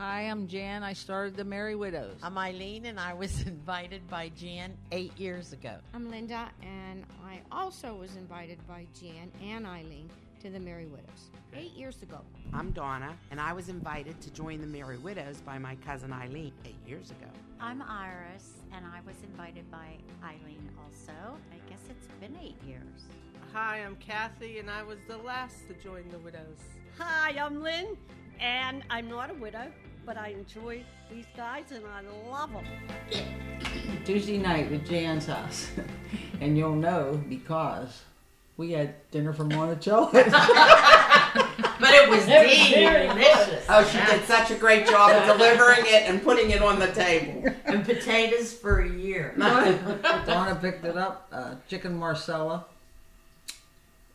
Hi, I'm Jan. I started the Merry Widows. I'm Eileen, and I was invited by Jan 8 years ago. I'm Linda, and I also was invited by Jan and Eileen to the Merry Widows 8 years ago. I'm Donna, and I was invited to join the Merry Widows by my cousin Eileen 8 years ago. I'm Iris, and I was invited by Eileen also. I guess it's been 8 years. Hi, I'm Kathy, and I was the last to join the Widows. Hi, I'm Lynn, and I'm not a widow, but I enjoy these guys and I love them. Tuesday night at Jan's house. And you'll know because we had dinner from Monticello. But it was delicious. Oh, she did such a great job of delivering it and putting it on the table. And potatoes for a year. Donna picked it up, chicken marsala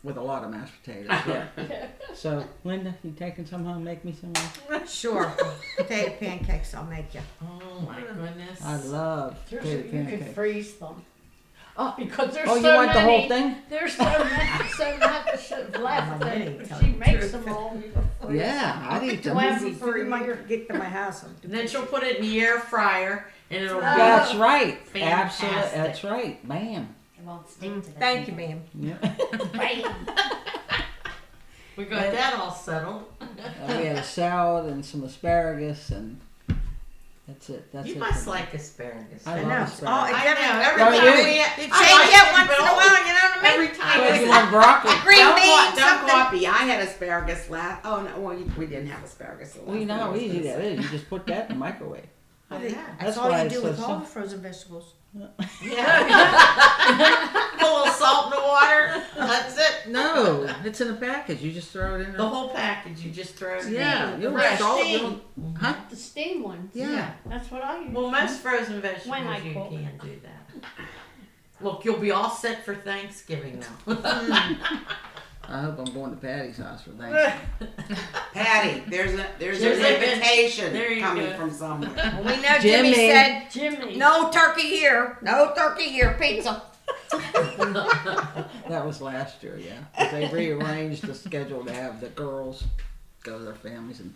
with a lot of mashed potatoes. Yeah. So, Linda, you taking some home? Make me some more? Sure. Potato pancakes I'll make you. Oh my goodness. I love potato You could pancakes. freeze them. Oh, Because there's oh, so you want many. the whole thing? There's so much left that she makes them all. Yeah, I'd eat them. Left them for You a year. might get to my house. And then she'll put it in the air fryer, and it'll That's be right. Fantastic. Absolutely. That's right. Bam. It won't stick to the Thank you, pan. ma'am. Yeah. Bam. We got that all settled. We had a salad and some asparagus, and that's it. That's You it. must for me. like asparagus. I know. love asparagus. I know. Every Don't time you? we You I change like it it, once but in a while, you know what I mean? Every time Well, we you want broccoli? Green Don't, beans, don't something. copy. I had asparagus last. Oh no, well we didn't have asparagus the last. Well, you know time I how was easy gonna that say. is. You just put that in the microwave. I know. That's That's all why you it's do so with all simple. the frozen vegetables. Yeah. Put a little salt in the water. That's it. No, it's in a package. You just throw it in. The whole package, you just throw it in. Yeah, there. you'll Fresh. salt. steam. Huh? The steam ones. Yeah. That's what I use. Well, most frozen vegetables When I you cook. can do that. Look, you'll be all set for Thanksgiving now. I hope I'm going to Patty's house for Thanksgiving. Patty, there's There's an a- invitation there you coming go. from somewhere. Well, we know Jimmy. Jimmy said, Jimmy. no turkey here. No turkey here. Pizza. That was last year, yeah. But they rearranged the schedule to have the girls go to their families and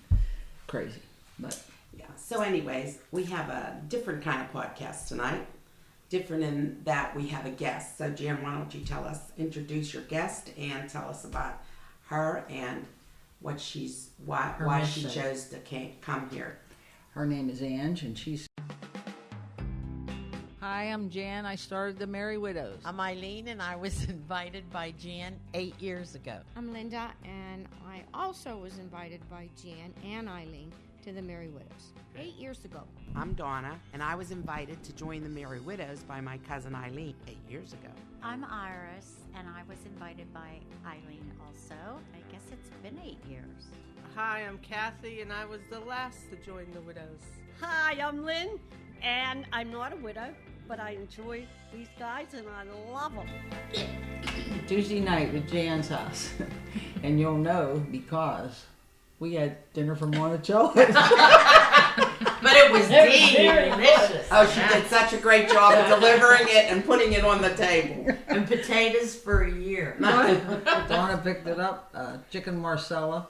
crazy. But Yeah. So, anyways, we have a different kind of podcast tonight. Different in that we have a guest. So, Jan, why don't you introduce your guest and tell us about her and what Her why she mission. chose to come here. her name is Ange, and she's. Hi, I'm Jan. I started the Merry Widows. I'm Eileen, and I was invited by Jan 8 years ago. I'm Linda, and I also was invited by Jan and Eileen to the Merry Widows 8 years ago. I'm Donna, and I was invited to join the Merry Widows by my cousin Eileen 8 years ago. I'm Iris, and I was invited by Eileen also. I guess it's been 8 years. Hi, I'm Kathy, and I was the last to join the Widows. Hi, I'm Lynn, and I'm not a widow, but I enjoy these guys and I love them. Tuesday night at Jan's house. And you'll know because we had dinner from Monticello. But it was delicious. Oh, she did such a great job of delivering it and putting it on the table. And potatoes for a year. Donna picked it up, chicken marsala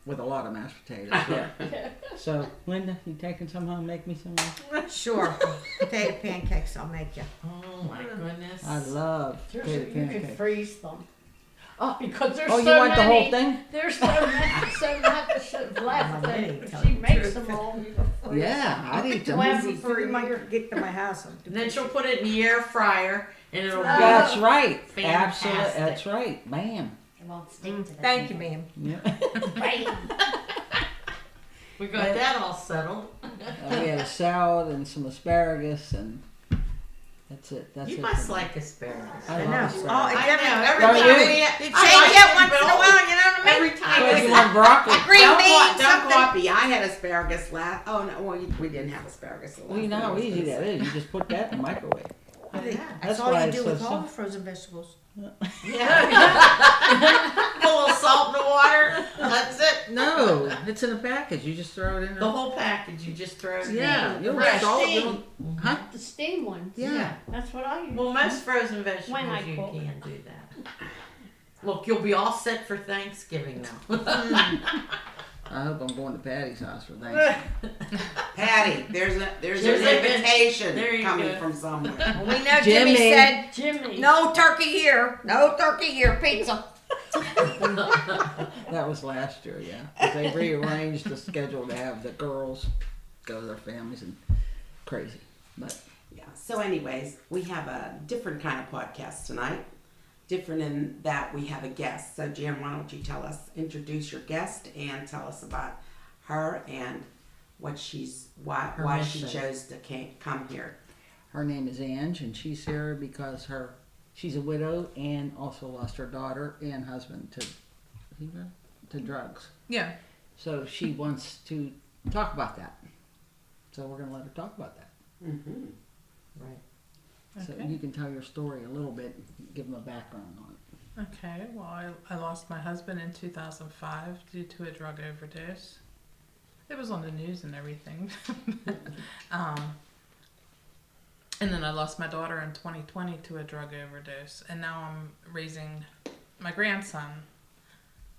with a lot of mashed potatoes. Yeah. So, Linda, you taking some home? Make me some more? Sure. Potato pancakes I'll make you. Oh my goodness. I love potato You could pancakes. freeze them. Oh, Because there's oh, so you want many. the whole thing? There's so much left that she makes them all. Yeah, I'd eat them. Left them for You a might year. get to my house. And then she'll put it in the air fryer, and it'll be That's right. Fantastic. Absolutely. That's right. Bam. It won't stick to the Thank you, pan. ma'am. Yeah. Bam. We got that all settled. We had a salad and some asparagus, and that's it. That's You it. must for me. like asparagus. I know. love Oh, asparagus. I know. Every Don't time you? we You I change like it it, once but in a while, you know what I mean? Every time Well, you we want broccoli? Green Don't, beans, don't something. copy. I had asparagus last. Oh no, well we didn't have asparagus the last. Well, you know time I how was easy gonna that say. is. You just put that in the microwave. That's That's all why you it's do so with all simple. the frozen vegetables. Yeah. Put a little salt in the water. That's it. No, it's in a package. You just throw it in. The whole package, you just throw it in. Yeah, you'll Fresh. salt. steam. Huh? The steam ones. Yeah. That's what I use. Well, most frozen vegetables When I you cook. can do that. Look, you'll be all set for Thanksgiving now. I hope I'm going to Patty's house for Thanksgiving. Patty, there's an There's a- invitation there you coming go. from somewhere. Well, we know Jimmy said, Jimmy. no turkey here. No turkey here. Pizza. That was last year, yeah. 'Cause they rearranged the schedule to have the girls go to their families and crazy. But Yeah. So, anyways, we have a different kind of podcast tonight. Different in that we have a guest. So, Jan, why don't you introduce your guest and tell us about her and why she mission. chose to come here. her name is Ange, and she's here because she's a widow and also lost her daughter and husband to drugs. Yeah. So she wants to talk about that. So we're going to let her talk about that. Mm-hmm. Right. So Okay. you can tell your story a little bit, give them a background on it. Okay, well, I lost my husband in 2005 due to a drug overdose. It was on the news and everything. And then I lost my daughter in 2020 to a drug overdose. And now I'm raising my grandson.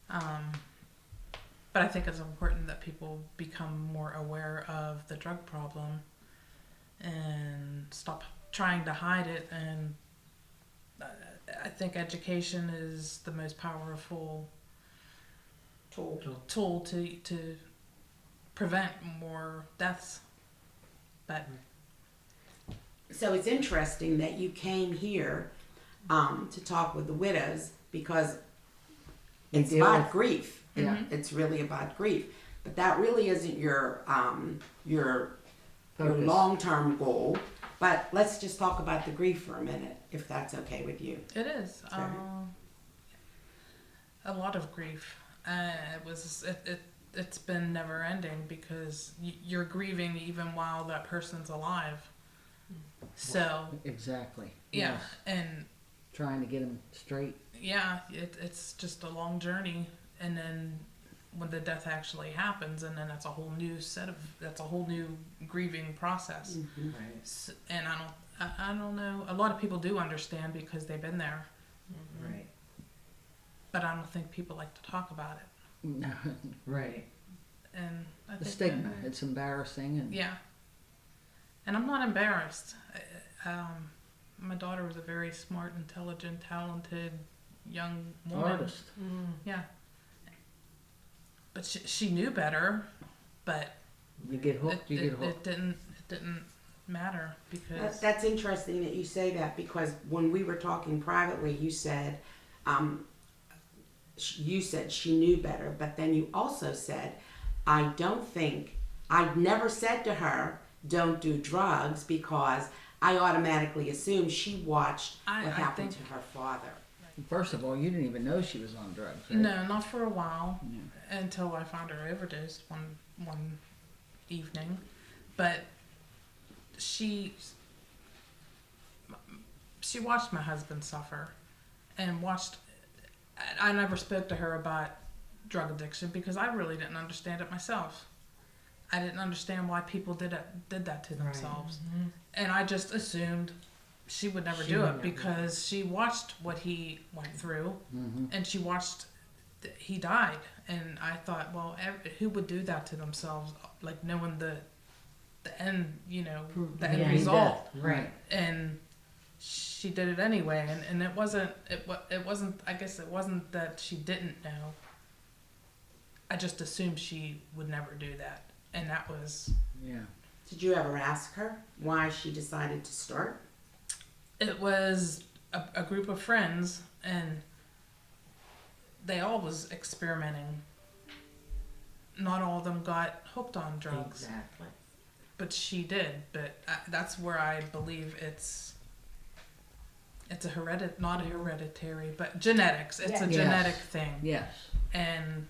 But I think it's important that people become more aware of the drug problem and stop trying to hide it. And I think education is the most powerful tool to prevent more deaths. But So it's interesting that you came here to talk with the widows because it's deal about with- grief. Yeah. It's really about grief. But that really isn't your Focus. long-term goal. But let's just talk about the grief for a minute, if that's okay with you. it is Okay. a lot of grief. It's been never ending because you're grieving even while that person's alive. So Exactly. yeah, Yes. and Trying to get them straight. yeah, it's just a long journey, and then when the death actually happens, and then that's a whole new grieving process. Right. And I don't know. A lot of people do understand because they've been there, Right. but I don't think people like to talk about it. No, Right. And I the think stigma. It's embarrassing. And yeah, and I'm not embarrassed. My daughter was a very smart, intelligent, talented young woman. artist. Yeah, but she knew better, but You get hooked, you get hooked. it didn't matter because That's interesting that you say that because when we were talking privately, you said she knew better, but then you also said, I'd never said to her, don't do drugs because I automatically assumed she watched what happened to her father. First of all, you didn't even know she was on drugs, right? no, not for a while Yeah. until I found her overdosed one evening, but she watched my husband suffer and I never spoke to her about drug addiction because I really didn't understand it myself. I didn't understand why people did that to themselves. And I just assumed she would never do it because she watched what he went through and she watched he died. And I thought, well, who would do that to themselves, like knowing the end, the end result. Right. And she did it anyway, and it wasn't I guess it wasn't that she didn't know. I just assumed she would never do that, and that was Yeah. Did you ever ask her why she decided to start? it was a group of friends, and they all was experimenting. Not all of them got hooked on drugs. Exactly. But she did. But that's where I believe it's not hereditary, but genetics. It's a Yes. genetic thing. Yes, And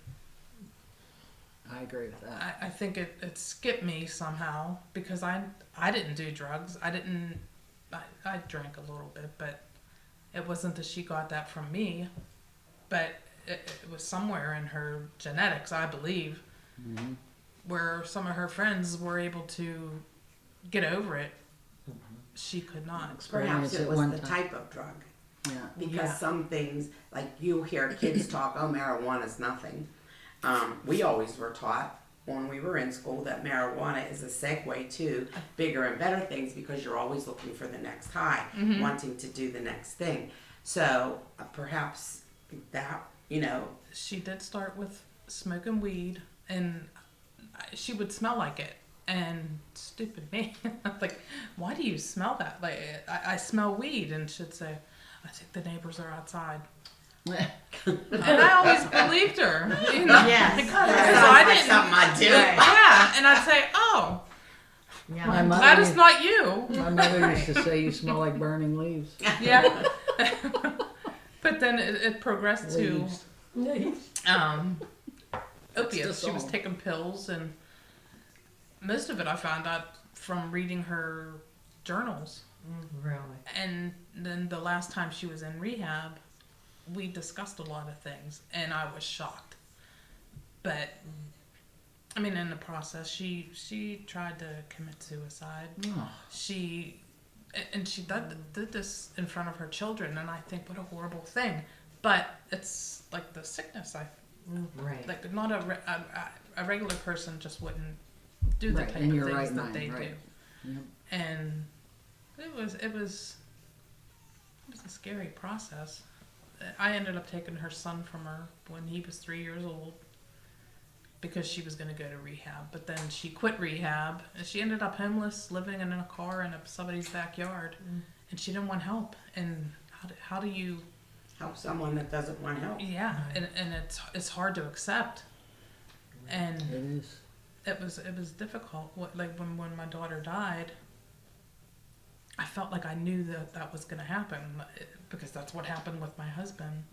I agree with that. I think it skipped me somehow because I didn't do drugs. I drank a little bit, but it wasn't that she got that from me. But it was somewhere in her genetics, I believe, where some of her friends were able to get over it. She could not. Perhaps it at was one the time. type of drug. Yeah. Because Yeah. some things, like you hear kids talk, oh, marijuana's nothing. We always were taught when we were in school that marijuana is a segue to bigger and better things because you're always looking for the next high, wanting to do the next thing. So perhaps that, She did start with smoking weed, and she would smell like it. And stupid me, like, why do you smell that? Like, I smell weed, and she'd say, I think the neighbors are outside. And I always believed her. Yes. Because Sounds like something I do. Yeah, and I'd say, oh, Yeah. that is not you. My mother used to say you smell like burning leaves. Yeah. But then it progressed to opiates. She was taking pills, and most of it I found out from reading her journals. Really? And then the last time she was in rehab, we discussed a lot of things, and I was shocked. But I mean, in the process, she tried to commit suicide. Oh. She did this in front of her children, and I think what a horrible thing. But it's like the sickness. Right. Like not a regular person just wouldn't do the Right, type in of your things right that mind, they right. do. Yep. And it was a scary process. I ended up taking her son from her when he was 3 years old because she was going to go to rehab. But then she quit rehab, and she ended up homeless, living in a car in somebody's backyard. And she didn't want help. And how do you Help someone that doesn't want help. Yeah, and it's hard to accept. And It is. it was difficult. Like when my daughter died, I felt like I knew that was going to happen because that's what happened with my husband.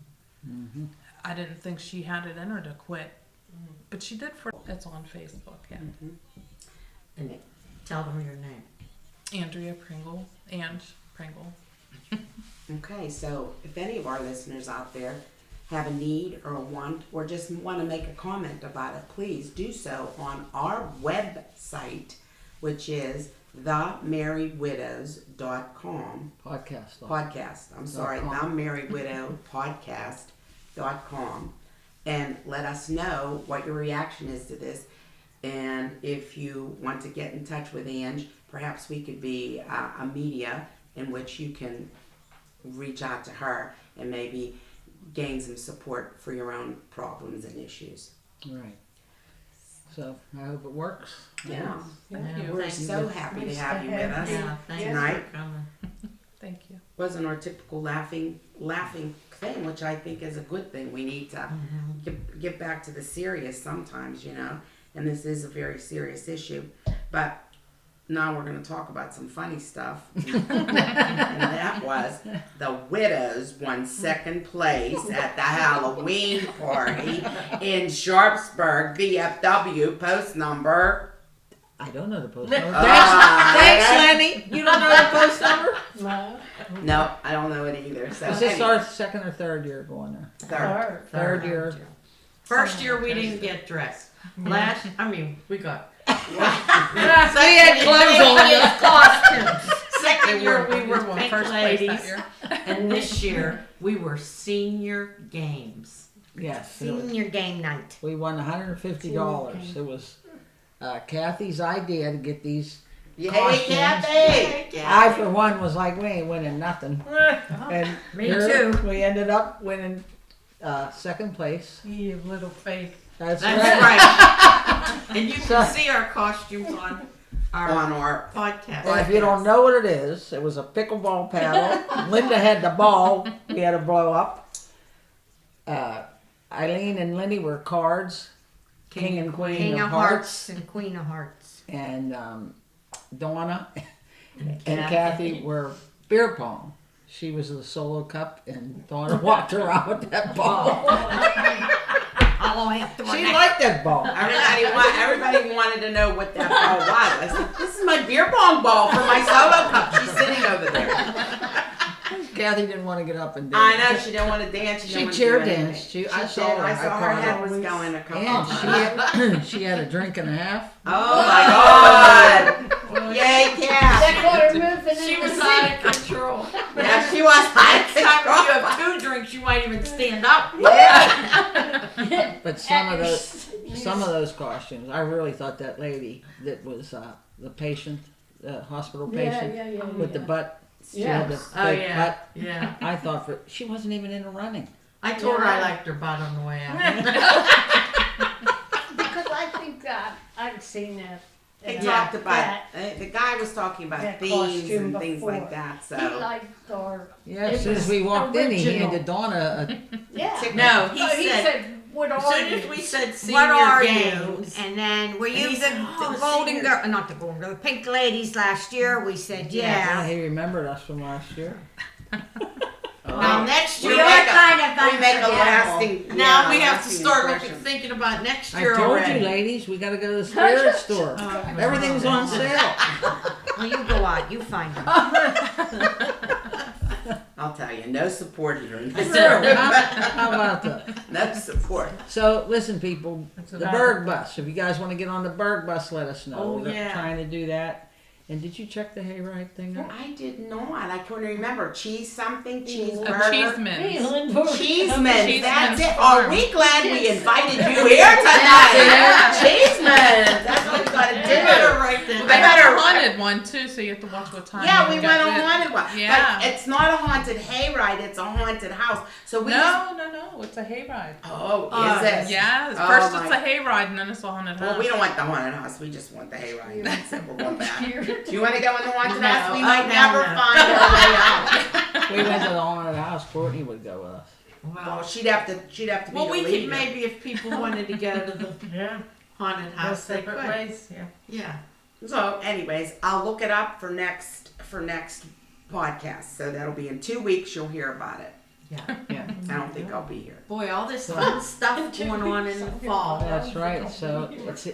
Mm-hmm. I didn't think she had it in her to quit, but she did. It's on Facebook. Yeah. And tell them your name. Andrea Pringle. Ange Pringle. Okay, so if any of our listeners out there have a need or a want or just want to make a comment about it, please do so on our website, which is themarriedwidows.com. Podcast. I'm sorry, themarriedwidowpodcast.com. And let us know what your reaction is to this. And if you want to get in touch with Ange, perhaps we could be a media in which you can reach out to her and maybe gain some support for your own problems and issues. Right. So I hope it works. Yeah. Thank you. We're so happy to have you with us Thanks tonight. for coming. Thank you. Wasn't our typical laughing thing, which I think is a good thing. We need to get back to the serious sometimes, and this is a very serious issue. But now we're going to talk about some funny stuff. And that was the widows won second place at the Halloween party in Sharpsburg, VFW, post number. I don't know the post number. Thanks, Lenny. You don't know the post number? No, I don't know it either. So Is this our second or third year going there? Third year. First year we didn't get dressed. We got. We had clothes costumes. Second year we were won pink first place that ladies, year. and this year we were senior games. Yes. Senior game night. We won $150. It was Kathy's idea to get these. Yay, costumes. Kathy! I, for one, was like, we ain't winning nothing. And Me here too. We ended up winning second place. You have little faith. That's That's right. right. And you So- can see our costumes on our podcast. And if you don't know what it is, it was a pickleball paddle. Linda had the ball. We had to blow up. Eileen and Lenny were cards. King and Queen King of of Hearts and Queen of Hearts. And Donna and Kathy were beer pong. She was the solo cup, and Donna walked around with that ball. All the way up to She liked that ball. Everybody wanted to know what that ball was. I said, this is my beer pong ball for my solo cup. She's sitting over there. Kathy didn't want to get up and dance. I know, she didn't want to dance. She didn't want to cheer do anything. danced. I saw her head was going a couple And times. she had a drink and a half. Oh my God! Yay, Kat! She was out of control. Yeah, she was out of Next time control. you have 2 drinks, you might even stand up. But some of those some of those costumes. I really thought that lady that was the patient, the hospital patient with the butt. She had the big butt. Yeah. I thought she wasn't even in the running. I told her I liked her butt on the way out. Because I think I've seen that. They talked about the guy was talking about that themes costume and things like before. that. So He liked our. Yeah, as soon as we walked in, he original. handed Donna No, So he said, "What as are soon you?" as we said senior What are games, you? And then were you he the, said, the "Oh, golden senior." girl? Not the golden girl. The pink ladies last year. We said Yeah, yeah. he remembered us from last year. Now next We year, are kind of we make a unforgettable. lasting. now we have to lasting start impression. thinking about next I year told already. you, ladies, we got to go to the spirit store. Oh, Everything's on sale. Well, you go out. You find them. I'll tell you, no support here. How about that? No support. So, listen, people, the about Berg bus. If you guys want to get on the Berg bus, let us know. Oh, We're yeah. trying to do that. And did you check the hayride thing out? I did not. I couldn't remember. Cheese something? Cheese A burger? Cheeseman. Cheeseman. That's it. Farm. Are we glad we invited you here tonight? Cheeseman. That's what we got to You better do. write that Well, down. they had a haunted one too, so you have to watch what time. Yeah, you we got went on it. haunted one. Yeah. But it's not a haunted hayride. It's a haunted house. So we No, it's a hayride. Oh, Oh, is it? Yeah, Oh, first my- it's a hayride and then it's a haunted house. Well, we don't want the haunted house. We just want the hayride. That's it. We're going back. Do you want to go in the haunted No. house? We Oh, might no, never no. find our way out. We went to the haunted house. Courtney would go with us. Well, she'd have to be Well, the we leader. could maybe, if people wanted to go to the haunted house, they could. Yeah. So, anyways, I'll look it up for next podcast. So that'll be in 2 weeks. You'll hear about it. Yeah, I don't think I'll be here. Boy, all this fun stuff going on in the fall. that's right. So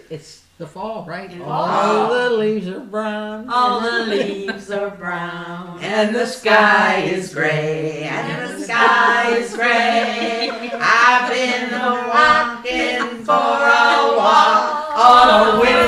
it's the fall, right? In All fall. the leaves are brown. All the leaves are brown. And the sky is gray. And the sky is gray. I've been walking for a walk on a winter